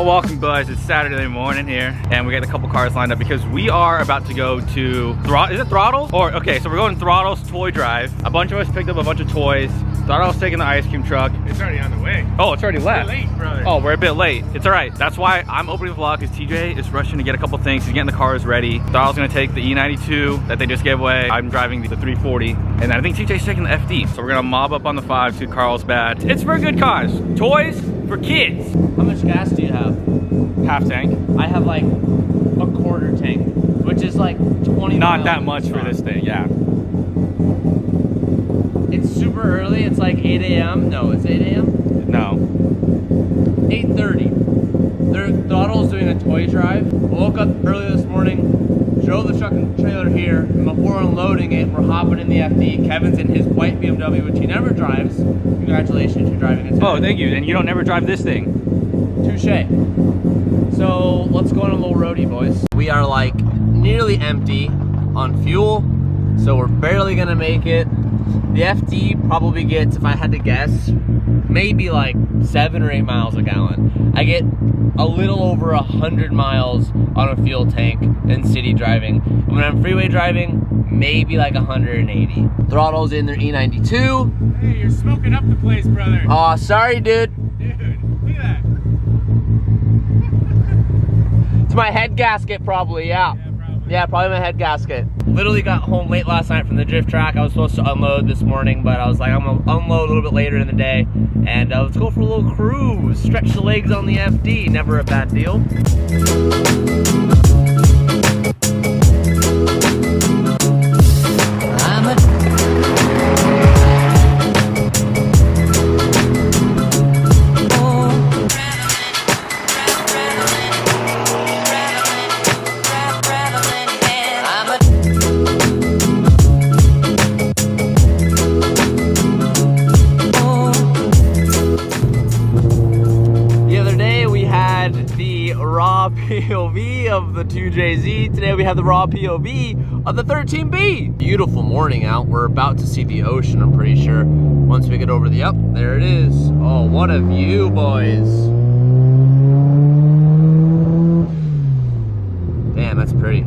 Well, welcome guys, it's Saturday morning here and we got a couple cars lined up because we are about to go to, is it Throttles? Okay, so we're going to Throttles Toy Drive. A bunch of us picked up a bunch of toys. Thought I was taking the ice cream truck. It's already on the way. Oh, it's already left. We're late, brother. Oh, we're a bit late. It's all right. That's why I'm opening the vlog because TJ is rushing to get a couple things. He's getting the cars ready. Thought I was gonna take the E92 that they just gave away. I'm driving the 340. And I think TJ's taking the FD. So we're gonna mob up on the 5 to Carlsbad. It's for a good cause. Toys for kids. How much gas do you have? Half tank. I have like a quarter tank, which is like 20 Not miles. that much for this thing, yeah. It's super early. It's like 8 a.m. No, it's 8 a.m. No. 8:30. Throttle's doing a toy drive. Woke up early this morning, drove the truck and trailer here, and before unloading it, we're hopping in the FD. Kevin's in his white BMW, which he never drives. Congratulations, you're driving it today. Oh, thank you. And you don't never drive this thing. Touche. So let's go on a little roadie, boys. We are like nearly empty on fuel, so we're barely gonna make it. The FD probably gets, if I had to guess, maybe like 7 or 8 miles a gallon. I get a little over 100 miles on a fuel tank in city driving. And when I'm freeway driving, maybe like 180. Throttle's in their E92. Hey, you're smoking up the place, brother. Aw, sorry, dude. Dude, look at that. It's my head gasket probably, yeah. Yeah, probably my head gasket. Literally got home late last night from the drift track. I was supposed to unload this morning, but I was like, I'm gonna unload a little bit later in the day. And let's go for a little cruise. Stretch the legs on the FD, never a bad deal. Raw POV of the 2JZ. Today we have the raw POV of the 13B. Beautiful morning out. We're about to see the ocean, I'm pretty sure. Once we get over the, yep, there it is. Oh, what a view, boys. Damn, that's pretty.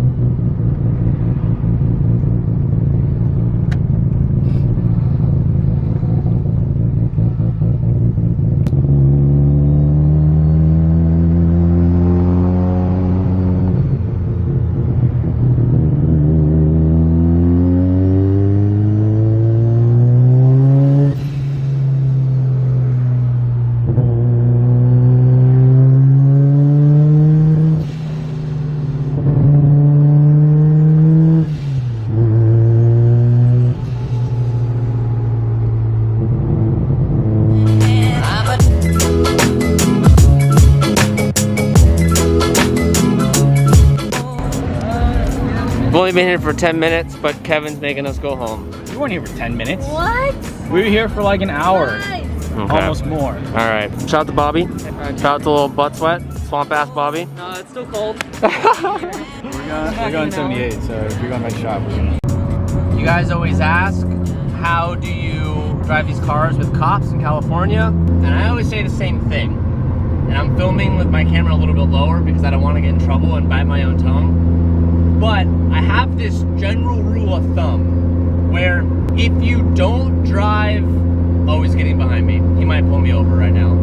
We've only been here for 10 minutes, but Kevin's making us go home. We weren't here for 10 minutes. What? We were here for like an hour. Nice. Okay. Almost more. All right. Shout out to Bobby. Shout out to little butt sweat. Swamp ass Bobby. No, it's still cold. We're going 78, so if you're going by shop, we're gonna... You guys always ask, how do you drive these cars with cops in California? And I always say the same thing. And I'm filming with my camera a little bit lower because I don't want to get in trouble and bite my own tongue. But I have this general rule of thumb where if you don't drive, oh, he's getting behind me. He might pull me over right now.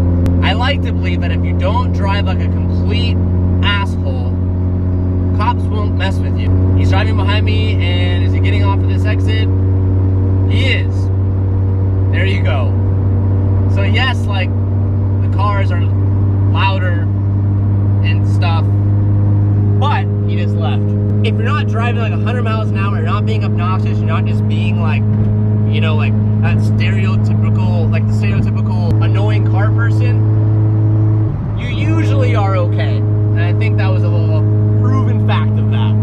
I like to believe that if you don't drive like a complete asshole, cops won't mess with you. He's driving behind me, and is he getting off of this exit? He is. There you go. So yes, like, the cars are louder and stuff, but he just left. If you're not driving like 100 miles an hour, you're not being obnoxious, you're not just being like, you know, like that stereotypical, like the stereotypical annoying car person, you usually are okay. And I think that was a little proven fact of that.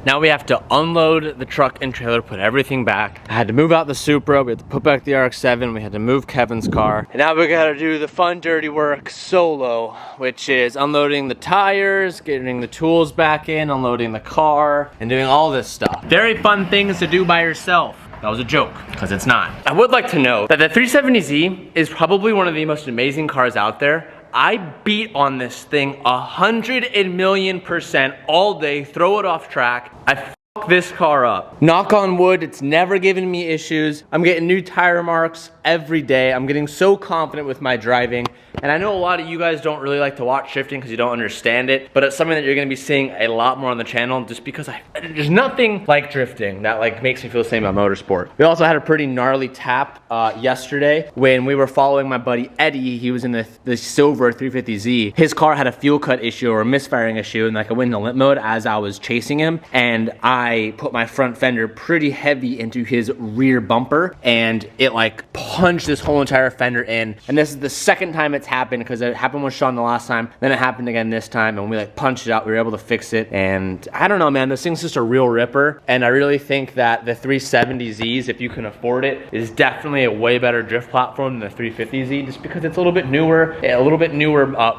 Now we have to unload the truck and trailer, put everything back. I had to move out the Supra, we had to put back the Rx-7, we had to move Kevin's car. And now we gotta do the fun, dirty work solo, which is unloading the tires, getting the tools back in, unloading the car, and doing all this stuff. Very fun things to do by yourself. That was a joke, because it's not. I would like to note that the 370Z is probably one of the most amazing cars out there. I beat on this thing 100,000,000% all day, throw it off track. I f this car up. Knock on wood, it's never given me issues. I'm getting new tire marks every day. I'm getting so confident with my driving. And I know a lot of you guys don't really like to watch shifting because you don't understand it, but it's something that you're gonna be seeing a lot more on the channel just because there's nothing like drifting that like makes me feel the same about motorsport. We also had a pretty gnarly tap yesterday when we were following my buddy Eddie. He was in the silver 350Z. His car had a fuel cut issue or a misfiring issue, and like I went into limp mode as I was chasing him, and I put my front fender pretty heavy into his rear bumper, and it like punched this whole entire fender in. And this is the second time it's happened, because it happened with Sean the last time, then it happened again this time, and we like punched it out. We were able to fix it, and I don't know, man, this thing's just a real ripper. And I really think that the 370Zs, if you can afford it, is definitely a way better drift platform than the 350Z, just because it's a little bit newer,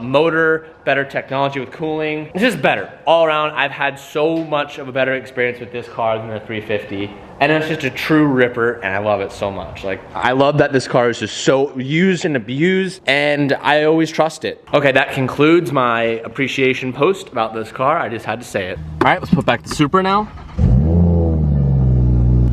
motor, better technology with cooling. It's just better all around. I've had so much of a better experience with this car than the 350, and it's just a true ripper, and I love it so much. Like, I love that this car is just so used and abused, and I always trust it. Okay, that concludes my appreciation post about this car. I just had to say it. All right, let's put back the Supra now.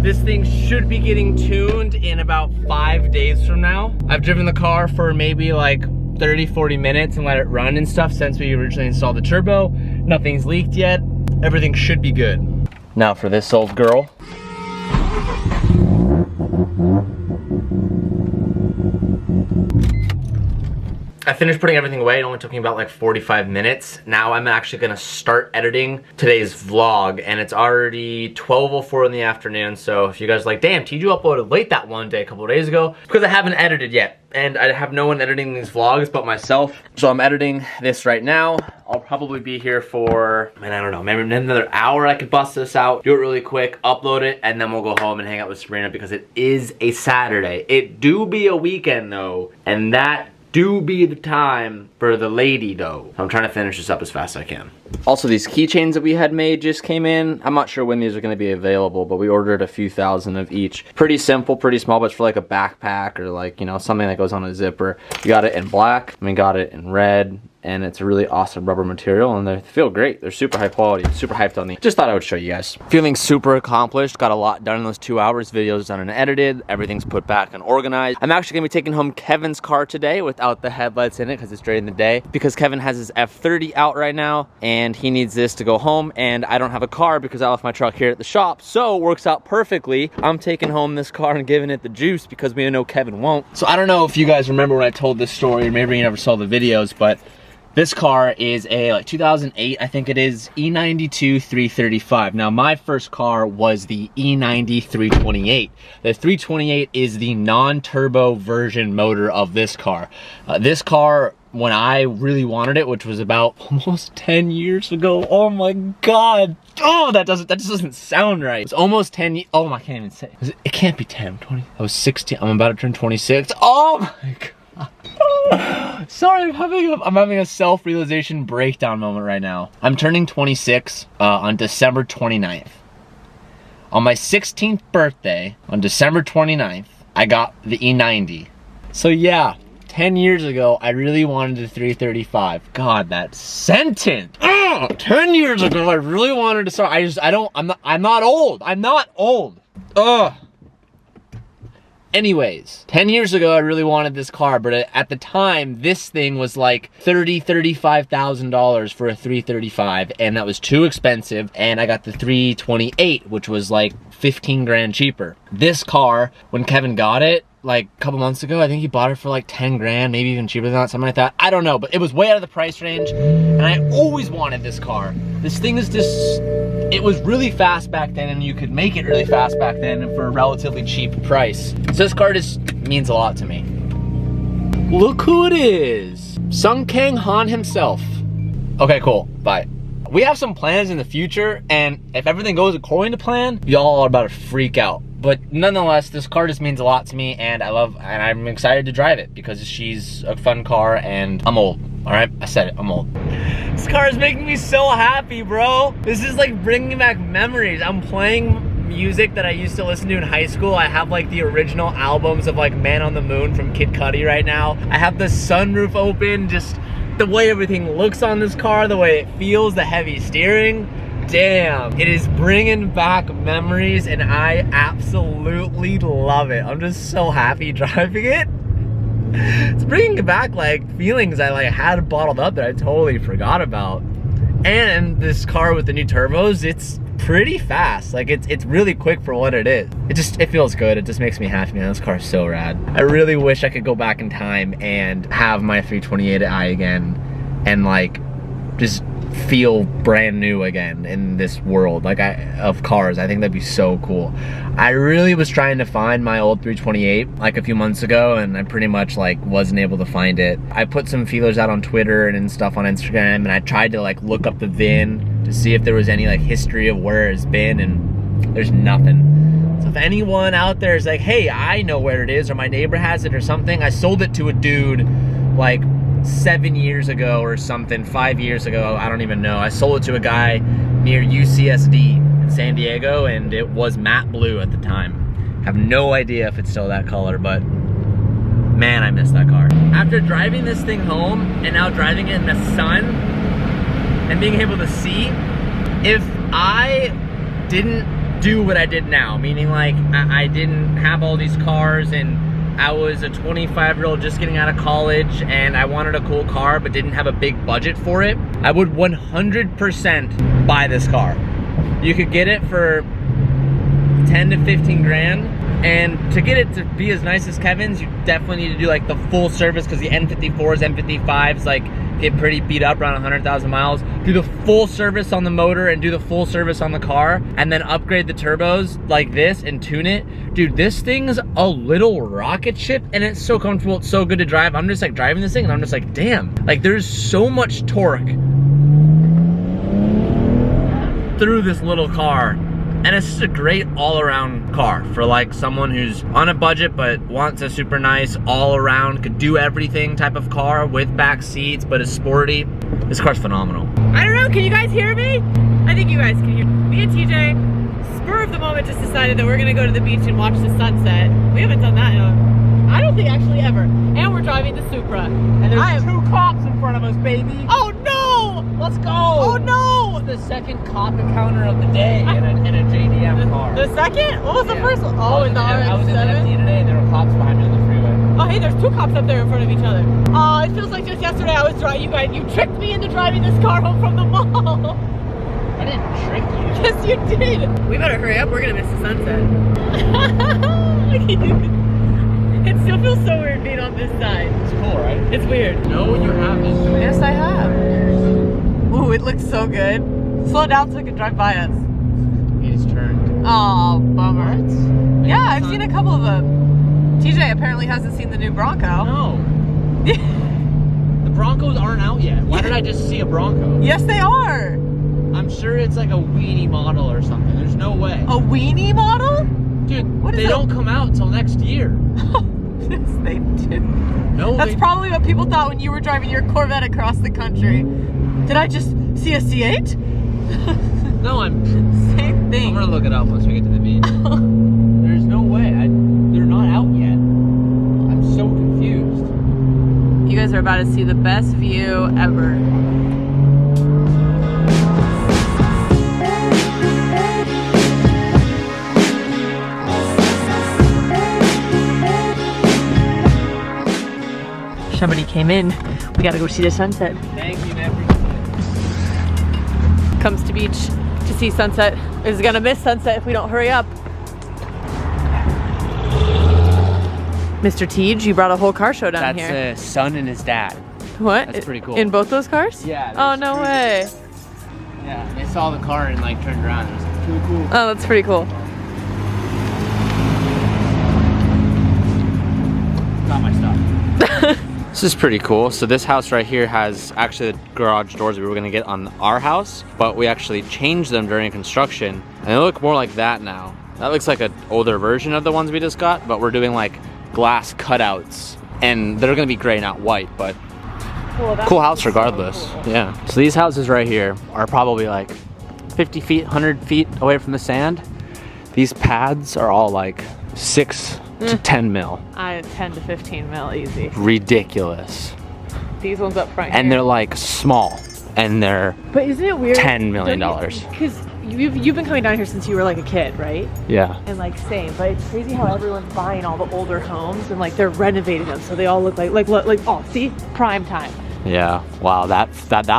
This thing should be getting tuned in about 5 days from now. I've driven the car for maybe like 30-40 minutes and let it run and stuff since we originally installed the turbo. Nothing's leaked yet. Everything should be good. Now for this old girl. I finished putting everything away. It only took me about like 45 minutes. Now I'm actually gonna start editing today's vlog, and it's already 12:04 in the afternoon. So if you guys are like, damn, TJ uploaded late that one day a couple of days ago, it's because I haven't edited yet. And I have no one editing these vlogs but myself. So I'm editing this right now. I'll probably be here for, man, I don't know, maybe another hour. I could bust this out, do it really quick, upload it, and then we'll go home and hang out with Sabrina because it is a Saturday. It do be a weekend though, and that do be the time for the lady though. I'm trying to finish this up as fast as I can. Also, these keychains that we had made just came in. I'm not sure when these are going to be available, but we ordered a few thousand of each. Pretty simple, pretty small, but it's for like a backpack or like, you know, something that goes on a zipper. We got it in black, and we got it in red, and it's a really awesome rubber material, and they feel great. They're super high quality. Super hyped on these. Just thought I would show you guys. Feeling super accomplished. Got a lot done in those 2 hours. Videos done and edited. Everything's put back and organized. I'm actually gonna be taking home Kevin's car today without the headlights in it because it's during the day, because Kevin has his F30 out right now and he needs this to go home, and I don't have a car because I left my truck here at the shop. So it works out perfectly. I'm taking home this car and giving it the juice because we know Kevin won't. So I don't know if you guys remember when I told this story, or maybe you never saw the videos, but this car is a like 2008, I think it is, E92 335. Now my first car was the E90 328. The 328 is the non-turbo version motor of this car. This car, when I really wanted it, which was about almost 10 years ago. Oh my God. Oh, that just doesn't sound right. It's almost 10 years. Oh, I can't even say. It can't be 10, 20. I was 16. I'm about to turn 26. Oh my God. Sorry, I'm having a self-realization breakdown moment right now. I'm turning 26 on December 29th. On my 16th birthday, on December 29th, I got the E90. So yeah, 10 years ago, I really wanted the 335. God, that sentence. 10 years ago, I really wanted to start. I'm not old. I'm not old. Ugh. Anyways, 10 years ago, I really wanted this car, but at the time, this thing was like $35,000 for a 335, and that was too expensive, and I got the 328, which was like 15 grand cheaper. This car, when Kevin got it, like a couple months ago, I think he bought it for like 10 grand, maybe even cheaper than that, something like that. I don't know, but it was way out of the price range, and I always wanted this car. This thing is just, it was really fast back then, and you could make it really fast back then for a relatively cheap price. So this car just means a lot to me. Look who it is. Sung Kang Han himself. Okay, cool, bye. We have some plans in the future, and if everything goes according to plan, y'all are about to freak out. But nonetheless, this car just means a lot to me, and I'm excited to drive it because she's a fun car, and I'm old. All right, I said it, I'm old. This car is making me so happy, bro. This is like bringing back memories. I'm playing music that I used to listen to in high school. I have like the original albums of like Man on the Moon from Kid Cudi right now. I have the sunroof open, just the way everything looks on this car, the way it feels, the heavy steering. Damn, it is bringing back memories and I absolutely love it. I'm just so happy driving it. It's bringing back like feelings I like had bottled up that I totally forgot about. And this car with the new turbos, it's pretty fast. Like it's really quick for what it is. It feels good. It just makes me happy, man. This car is so rad. I really wish I could go back in time and have my 328i again and like just feel brand new again in this world of cars. I think that'd be so cool. I really was trying to find my old 328 like a few months ago and I pretty much like wasn't able to find it. I put some feelers out on Twitter and stuff on Instagram and I tried to like look up the VIN to see if there was any like history of where it's been and there's nothing. So if anyone out there is like, hey, I know where it is or my neighbor has it or something, I sold it to a dude like 7 years ago or something, 5 years ago, I don't even know. I sold it to a guy near UCSD in San Diego and it was matte blue at the time. Have no idea if it's still that color, but man, I miss that car. After driving this thing home and now driving it in the sun and being able to see, if I didn't do what I did now, meaning like I didn't have all these cars and I was a 25-year-old just getting out of college and I wanted a cool car but didn't have a big budget for it, I would 100% buy this car. You could get it for 10 to 15 grand. And to get it to be as nice as Kevin's, you definitely need to do like the full service because the N54s, N55s like get pretty beat up around 100,000 miles. Do the full service on the motor and do the full service on the car and then upgrade the turbos like this and tune it. Dude, this thing's a little rocket ship and it's so comfortable, it's so good to drive. I'm just like driving this thing and I'm just like, damn, like there's so much torque through this little car. And it's just a great all-around car for like someone who's on a budget but wants a super nice all-around, could do everything type of car with back seats but is sporty. This car's phenomenal. I don't know, can you guys hear me? I think you guys can hear me. Me and TJ, spur of the moment, just decided that we're gonna go to the beach and watch the sunset. We haven't done that in I don't think actually ever. And we're driving the Supra. And there's 2 cops in front of us, baby. Oh no! Let's go! Oh no! It's the second cop encounter of the day in a JDM car. The second? What was the first one? Oh, in the Rx-7? I was in the FD today and there were cops behind me on the freeway. Oh, hey, there's 2 cops up there in front of each other. Oh, it feels like just yesterday I was driving. You tricked me into driving this car home from the mall. I didn't trick you. Yes, you did. We better hurry up. We're gonna miss the sunset. Look at you. It still feels so weird being on this side. It's cool, right? It's weird. No, you haven't. Yes, I have. Ooh, it looks so good. Slow down so it can drive by us. He just turned. Oh, bummer. What? Yeah, I've seen a couple of them. TJ apparently hasn't seen the new Bronco. No. The Broncos aren't out yet. Why did I just see a Bronco? Yes, they are. I'm sure it's like a weenie model or something. There's no way. A weenie model? Dude, what is they don't come out until next year. Yes, they do. No, that's probably what people thought when you were driving your Corvette across the country. Did I just see a C8? No, Same thing. I'm gonna look it up once we get to the beach. There's no way. They're not out yet. I'm so confused. You guys are about to see the best view ever. Somebody came in. We gotta go see the sunset. Thank you, man. Comes to beach to see sunset is gonna miss sunset if we don't hurry up. Mr. Tej, you brought a whole car show down here. That's his son and his dad. What? That's pretty cool. In both those cars? Yeah. Oh, no way. Yeah, they saw the car and like turned around. It was pretty cool. Oh, that's pretty cool. Got my stuff. This is pretty cool. So this house right here has actually the garage doors we were gonna get on our house, but we actually changed them during construction and they look more like that now. That looks like an older version of the ones we just got, but we're doing like glass cutouts and they're gonna be gray, not white, but cool house regardless. So cool. Yeah. So these houses right here are probably like 50 feet, 100 feet away from the sand. These pads are all like 6 to 10 mil. 10 to 15 mil easy. Ridiculous. These ones up front And here. they're like small, and they're But isn't it weird? $10 million. Because you've been coming down here since you were like a kid, right? Yeah. And like same, but it's crazy how everyone's buying all the older homes and like they're renovating them so they all look like oh, see, prime time. Yeah. Wow. That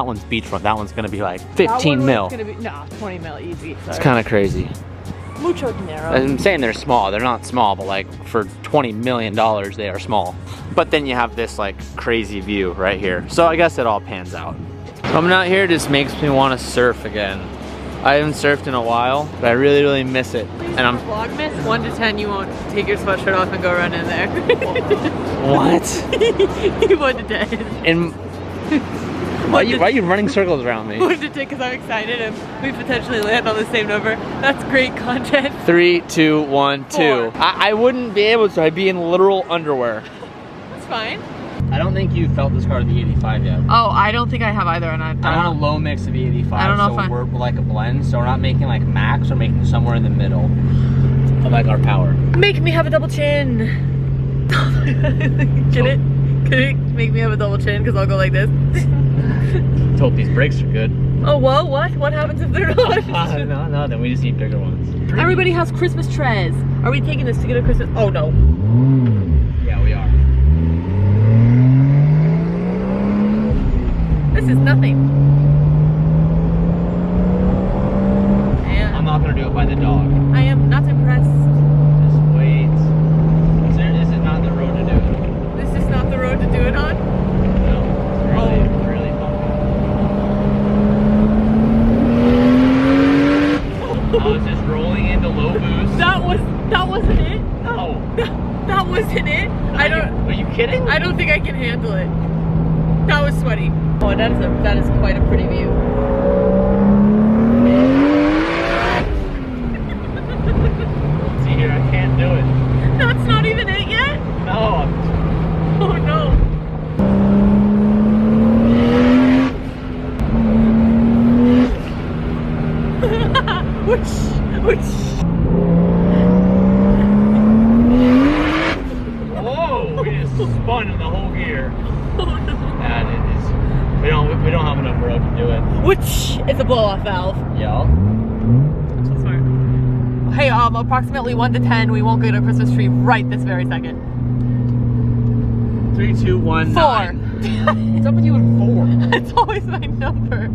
one's beachfront. That one's gonna be like 15 mil. It's gonna be 20 mil easy. It's kind of crazy. Mucho dinero. I'm saying they're small. They're not small, but like for $20 million, they are small. But then you have this like crazy view right here. So I guess it all pans out. Coming out here just makes me want to surf again. I haven't surfed in a while, but I really, really miss it. And I'm Vlogmas 1 to 10. You won't take your sweatshirt off and go run in there. what? 1 to 10. And why are you running circles around me? 1 to 10 because I'm excited and we potentially land on the same number. That's great content. 3, 2, 1, 2. 4. I wouldn't be able to. I'd be in literal underwear. That's fine. I don't think you felt this car to the 85 yet. Oh, I don't think I have either, and I I'm on a low mix of E85. I don't know so if we're like a blend, so we're not making like max, we're making somewhere in the middle of like our power. Make me have a double chin. Get it? Can it make me have a double chin? Because I'll go like this. Let's hope these brakes are good. Oh, whoa, what? What happens if they're not? No, then we just need bigger ones. Everybody has Christmas trees. Are we taking this to get a Christmas? Oh, no. Yeah, we are. This is nothing. I'm not gonna do it by the dog. I am not impressed. Just wait. This is not the road to do it. This is not the road to do it on? No, it's really bumpy. I was just rolling into low boost. That wasn't it? No. That wasn't it? Are you kidding? I don't think I can handle it. That was sweaty. Oh, that is quite a pretty view. See here, I can't do it. That's not even it yet? No. Oh no. Which Whoa! We just spun in the whole gear. oh no. And it is. We don't have enough road to do it. Which is a blow-off valve. Yeah. So smart. Hey, approximately 1 to 10, we won't get a Christmas tree right this very second. 3, 2, 1, 4. 9. It's up with you at 4. It's always my number.